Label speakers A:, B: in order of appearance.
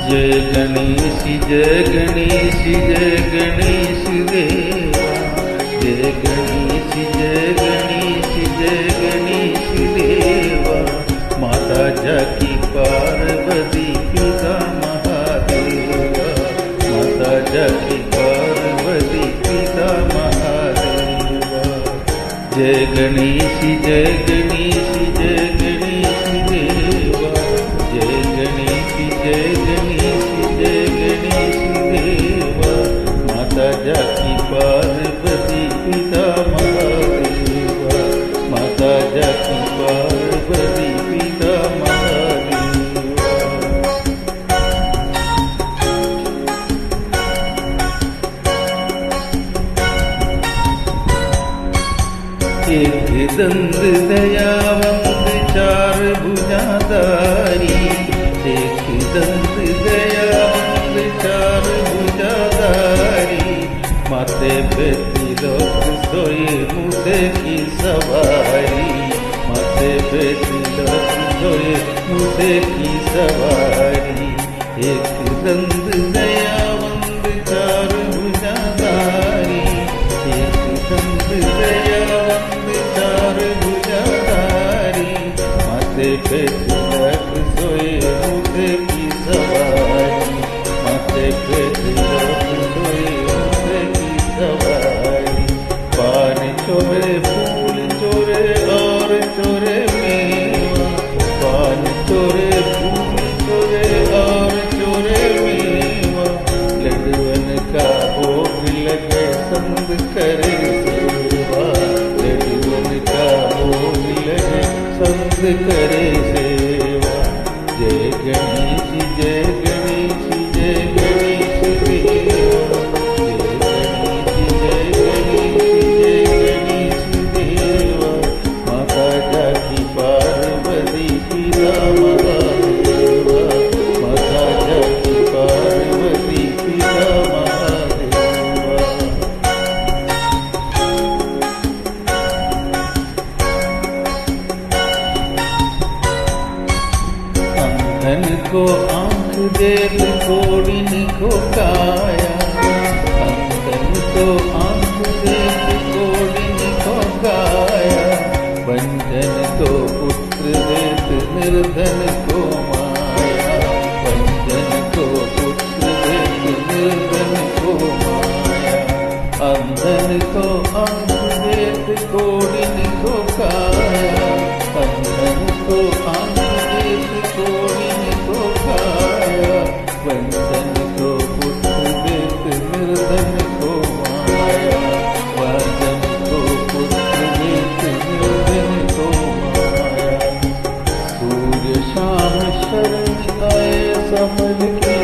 A: जय गणेश जय गणेश जय गणेश देवा। जय गणेश जय गणेश जय गणेश देवा। माता जाकी पार्वती पिता महादेवा। माता जाकी पार्वती पिता महादेवा। जय गणेश जय गणेश जय गणेश देवा। जय गणेश जय गणेश जय गणेश देवा। माता जाकी पार्वती पिता महादेवा। माता जाकी पार्वती पिता महादेवा। एक दंत दयावंत चार भुजाधारी। एक दंत दयावंत चार भुजाधारी। माथे पे तिलक सोए मूसे की सवारी। माथे पे तिलक सोए मूसे की सवारी। एक दंत दयावंत चार भुजाधारी। एक दंत दयावंत चार भुजाधारी। माथे पे तिलक सोए मूसे की सवारी। माथे पे तिलक सोए मूसे की सवारी। पान चोरे फूल चोरे और चोरे मेवा। पान चोरे फूल चोरे और चोरे मेवा। लड्डुअन का भोग लगे संग करे सेवा। लड्डुअन का भोग लगे संग करे सेवा। जय गणेश जय गणेश जय गणेश देवा। जय गणेश जय गणेश देवा। माता जाकी पार्वती पिता महादेवा। माता जाकी पार्वती पिता महादेवा। अंधन को आंख देख कोड़िन को काया। अंधन को आंख देख कोड़िन को काया। बंधन को पुत्र देख निर्धन को माया। बंधन को पुत्र देख निर्धन को माया। अंधन को आंख देख कोड़िन को काया। अंधन को आंख देख कोड़िन को काया। बंधन को पुत्र देख निर्धन को माया। बंधन को पुत्र देख निर्धन को माया। सूर्य शाम शरण आए समझ के